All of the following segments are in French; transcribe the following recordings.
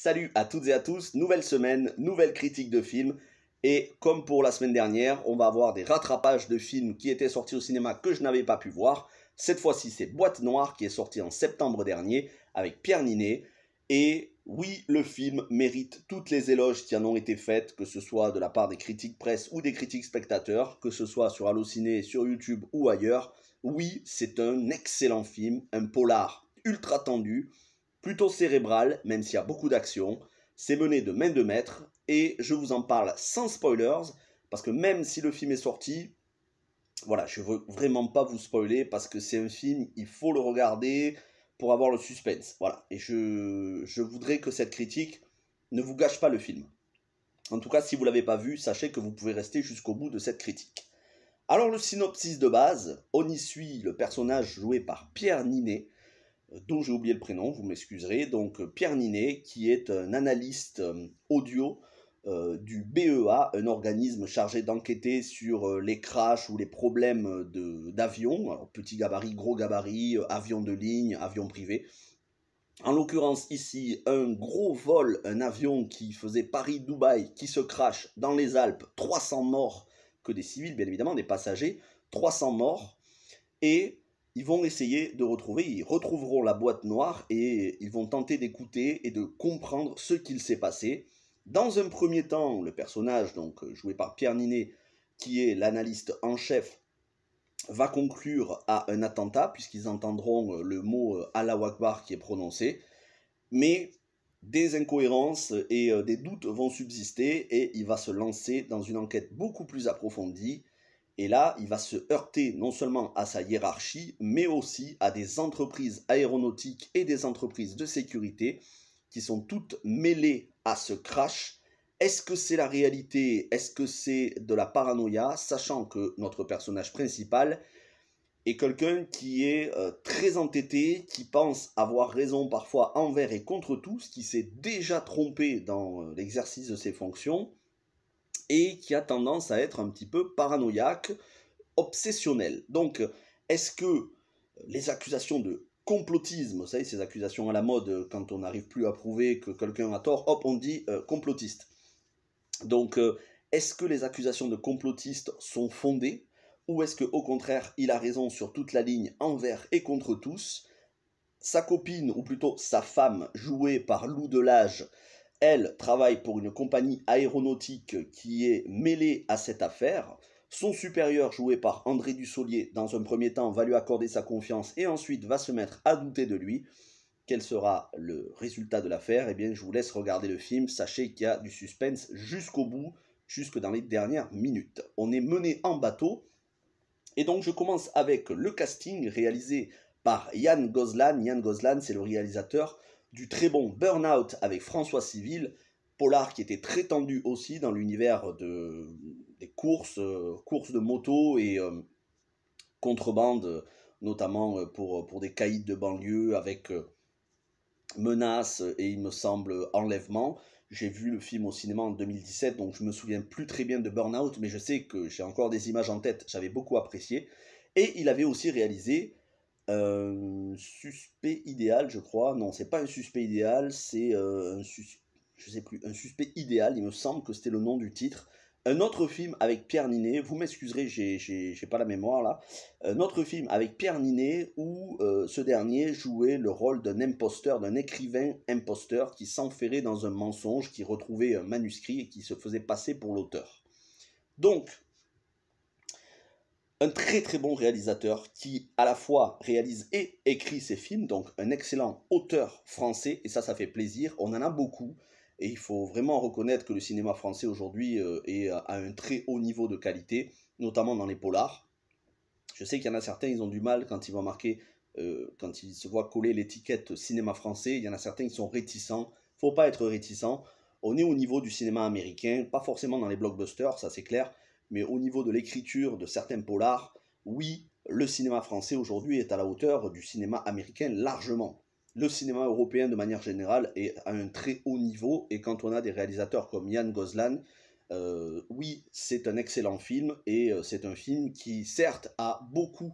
Salut à toutes et à tous, nouvelle semaine, nouvelle critique de film. Et comme pour la semaine dernière, on va avoir des rattrapages de films qui étaient sortis au cinéma que je n'avais pas pu voir. Cette fois-ci, c'est Boîte Noire qui est sorti en septembre dernier avec Pierre Niney. Et oui, le film mérite toutes les éloges qui en ont été faites, que ce soit de la part des critiques presse ou des critiques spectateurs, que ce soit sur Allociné, sur YouTube ou ailleurs. Oui, c'est un excellent film, un polar ultra tendu, plutôt cérébral, même s'il y a beaucoup d'action. C'est mené de main de maître et je vous en parle sans spoilers parce que même si le film est sorti, voilà, je veux vraiment pas vous spoiler parce que c'est un film, il faut le regarder pour avoir le suspense. Voilà, et je voudrais que cette critique ne vous gâche pas le film. En tout cas, si vous l'avez pas vu, sachez que vous pouvez rester jusqu'au bout de cette critique. Alors le synopsis de base, on y suit le personnage joué par Pierre Niney, dont j'ai oublié le prénom, vous m'excuserez, donc Pierre Niney, qui est un analyste audio du BEA, un organisme chargé d'enquêter sur les crashs ou les problèmes d'avions, petit gabarit, gros gabarit, avions de ligne, avions privés. En l'occurrence ici, un gros vol, un avion qui faisait Paris-Dubaï, qui se crache dans les Alpes, 300 morts, que des civils bien évidemment, des passagers, 300 morts, et ils vont essayer de retrouver, ils retrouveront la boîte noire et ils vont tenter d'écouter et de comprendre ce qu'il s'est passé. Dans un premier temps, le personnage, donc joué par Pierre Niney, qui est l'analyste en chef, va conclure à un attentat, puisqu'ils entendront le mot Allahu Akbar qui est prononcé, mais des incohérences et des doutes vont subsister et il va se lancer dans une enquête beaucoup plus approfondie. Et là, il va se heurter non seulement à sa hiérarchie, mais aussi à des entreprises aéronautiques et des entreprises de sécurité qui sont toutes mêlées à ce crash. Est-ce que c'est la réalité? Est-ce que c'est de la paranoïa? Sachant que notre personnage principal est quelqu'un qui est très entêté, qui pense avoir raison parfois envers et contre tous, qui s'est déjà trompé dans l'exercice de ses fonctions, et qui a tendance à être un petit peu paranoïaque, obsessionnel. Donc, est-ce que les accusations de complotisme, vous savez, ces accusations à la mode, quand on n'arrive plus à prouver que quelqu'un a tort, hop, on dit complotiste. Donc, est-ce que les accusations de complotiste sont fondées, ou est-ce qu'au contraire, il a raison sur toute la ligne, envers et contre tous? Sa copine, ou plutôt sa femme, jouée par Lou Delage, elle travaille pour une compagnie aéronautique qui est mêlée à cette affaire. Son supérieur, joué par André Dussolier, dans un premier temps, va lui accorder sa confiance et ensuite va se mettre à douter de lui. Quel sera le résultat de l'affaire? Eh bien, je vous laisse regarder le film. Sachez qu'il y a du suspense jusqu'au bout, jusque dans les dernières minutes. On est mené en bateau. Et donc, je commence avec le casting réalisé par Yann Gozlan. Yann Gozlan, c'est le réalisateur du très bon Burnout avec François Civil, polar qui était très tendu aussi dans l'univers des courses, courses de moto et contrebande, notamment pour des caïds de banlieue avec menaces et il me semble enlèvement. J'ai vu le film au cinéma en 2017, donc je me souviens plus très bien de Burnout, mais je sais que j'ai encore des images en tête, j'avais beaucoup apprécié. Et il avait aussi réalisé Suspect idéal, je crois. Non, c'est pas un suspect idéal, c'est je sais plus, un suspect idéal, il me semble que c'était le nom du titre. Un autre film avec Pierre Niney, vous m'excuserez, j'ai pas la mémoire là. Un autre film avec Pierre Niney où ce dernier jouait le rôle d'un imposteur, d'un écrivain imposteur qui s'enferrait dans un mensonge, qui retrouvait un manuscrit et qui se faisait passer pour l'auteur. Donc, un très très bon réalisateur qui à la fois réalise et écrit ses films, donc un excellent auteur français, et ça fait plaisir, on en a beaucoup, et il faut vraiment reconnaître que le cinéma français aujourd'hui est à un très haut niveau de qualité, notamment dans les polars. Je sais qu'il y en a certains, ils ont du mal quand ils vont marquer, quand ils se voient coller l'étiquette cinéma français, il y en a certains qui sont réticents, faut pas être réticent, on est au niveau du cinéma américain, pas forcément dans les blockbusters, ça c'est clair, mais au niveau de l'écriture de certains polars, oui, le cinéma français aujourd'hui est à la hauteur du cinéma américain largement. Le cinéma européen de manière générale est à un très haut niveau, et quand on a des réalisateurs comme Yann Gozlan, oui, c'est un excellent film, et c'est un film qui certes a beaucoup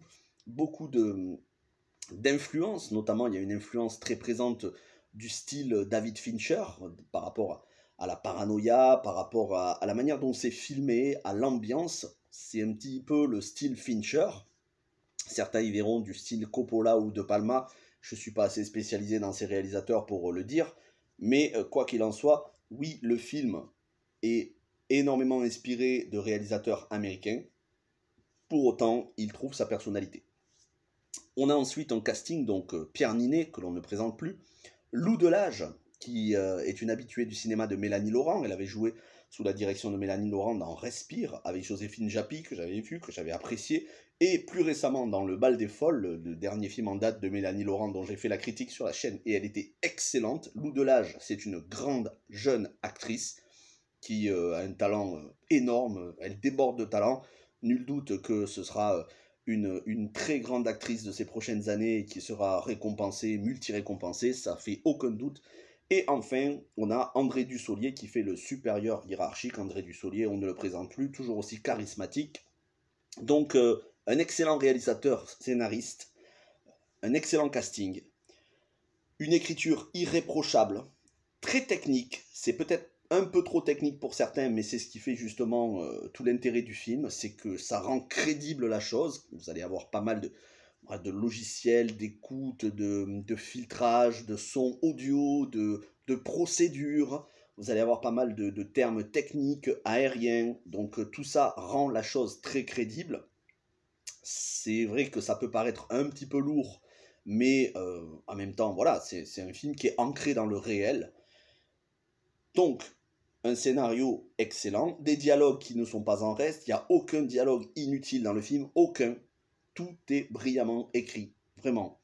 d'influence, notamment il y a une influence très présente du style David Fincher, par rapport à la paranoïa, par rapport à la manière dont c'est filmé, à l'ambiance. C'est un petit peu le style Fincher. Certains y verront du style Coppola ou De Palma. Je ne suis pas assez spécialisé dans ces réalisateurs pour le dire. Mais quoi qu'il en soit, oui, le film est énormément inspiré de réalisateurs américains. Pour autant, il trouve sa personnalité. On a ensuite un casting, donc Pierre Ninet, que l'on ne présente plus, Lou Delage, qui est une habituée du cinéma de Mélanie Laurent. Elle avait joué sous la direction de Mélanie Laurent dans Respire, avec Joséphine Japy, que j'avais vu, que j'avais apprécié, et plus récemment dans Le Bal des Folles, le dernier film en date de Mélanie Laurent dont j'ai fait la critique sur la chaîne, et elle était excellente. Lou Delage, c'est une grande jeune actrice qui a un talent énorme, elle déborde de talent. Nul doute que ce sera une très grande actrice de ces prochaines années et qui sera récompensée, multi-récompensée, ça fait aucun doute. Et enfin, on a André Dussolier qui fait le supérieur hiérarchique. André Dussolier, on ne le présente plus, toujours aussi charismatique. Donc, un excellent réalisateur, scénariste, un excellent casting, une écriture irréprochable, très technique, c'est peut-être un peu trop technique pour certains, mais c'est ce qui fait justement tout l'intérêt du film, c'est que ça rend crédible la chose. Vous allez avoir pas mal de logiciels, d'écoute, de filtrage, de son audio, de procédures. Vous allez avoir pas mal de termes techniques, aériens, donc tout ça rend la chose très crédible. C'est vrai que ça peut paraître un petit peu lourd, mais en même temps, voilà, c'est un film qui est ancré dans le réel. Donc, un scénario excellent, des dialogues qui ne sont pas en reste, il n'y a aucun dialogue inutile dans le film, aucun. Tout est brillamment écrit, vraiment.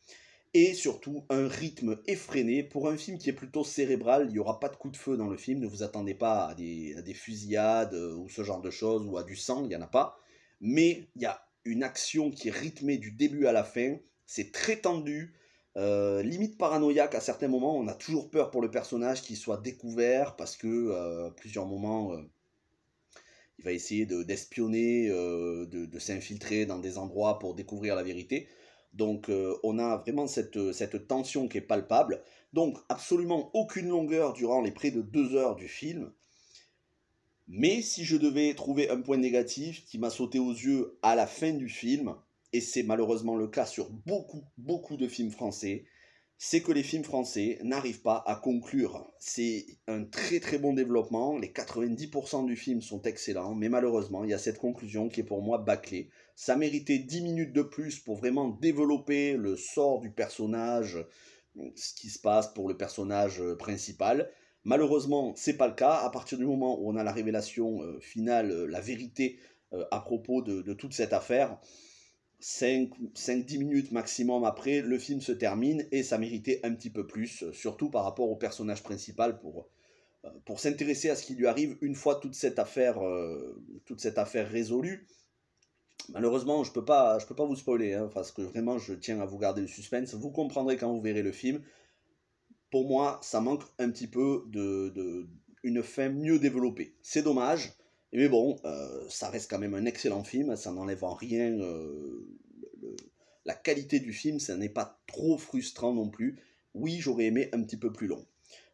Et surtout, un rythme effréné. Pour un film qui est plutôt cérébral, il n'y aura pas de coup de feu dans le film, ne vous attendez pas à des fusillades ou ce genre de choses, ou à du sang, il n'y en a pas. Mais il y a une action qui est rythmée du début à la fin, c'est très tendu, limite paranoïaque à certains moments. On a toujours peur pour le personnage qu'il soit découvert parce que à plusieurs moments il va essayer d'espionner, de s'infiltrer dans des endroits pour découvrir la vérité. Donc on a vraiment cette tension qui est palpable. Donc absolument aucune longueur durant les près de 2 heures du film. Mais si je devais trouver un point négatif qui m'a sauté aux yeux à la fin du film, et c'est malheureusement le cas sur beaucoup de films français, c'est que les films français n'arrivent pas à conclure. C'est un très bon développement, les 90% du film sont excellents, mais malheureusement, il y a cette conclusion qui est pour moi bâclée. Ça méritait 10 minutes de plus pour vraiment développer le sort du personnage, ce qui se passe pour le personnage principal. Malheureusement, c'est pas le cas. À partir du moment où on a la révélation finale, la vérité à propos de toute cette affaire, 5-10 minutes maximum après, le film se termine et ça méritait un petit peu plus, surtout par rapport au personnage principal pour s'intéresser à ce qui lui arrive une fois toute cette affaire résolue. Malheureusement, je peux pas vous spoiler, hein, parce que vraiment je tiens à vous garder le suspense. Vous comprendrez quand vous verrez le film. Pour moi, ça manque un petit peu une fin mieux développée. C'est dommage, mais bon, ça reste quand même un excellent film, ça n'enlève en rien la qualité du film, ça n'est pas trop frustrant non plus. Oui, j'aurais aimé un petit peu plus long.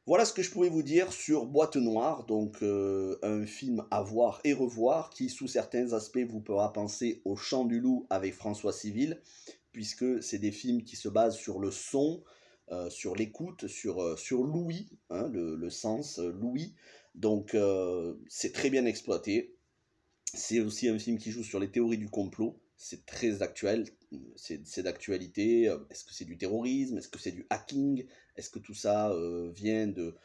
Voilà ce que je pouvais vous dire sur Boîte Noire, donc un film à voir et revoir qui, sous certains aspects, vous fera penser au Chant du Loup avec François Civil, puisque c'est des films qui se basent sur le son, sur l'écoute, sur l'ouïe, hein, le sens l'ouïe. Donc c'est très bien exploité. C'est aussi un film qui joue sur les théories du complot. C'est très actuel, c'est d'actualité. Est-ce que c'est du terrorisme? Est-ce que c'est du hacking? Est-ce que tout ça vient de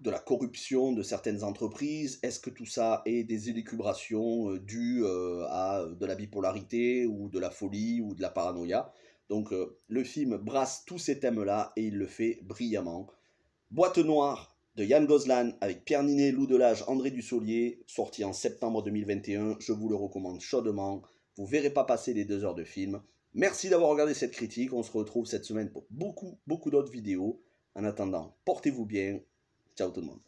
la corruption de certaines entreprises? Est-ce que tout ça est des élucubrations dues à de la bipolarité ou de la folie ou de la paranoïa? Donc le film brasse tous ces thèmes-là et il le fait brillamment. Boîte Noire de Yann Gozlan avec Pierre Ninet, Lou Delage, André Dussolier, sorti en septembre 2021. Je vous le recommande chaudement. Vous ne verrez pas passer les 2 heures de film. Merci d'avoir regardé cette critique. On se retrouve cette semaine pour beaucoup d'autres vidéos. En attendant, portez-vous bien. Ciao tout le monde.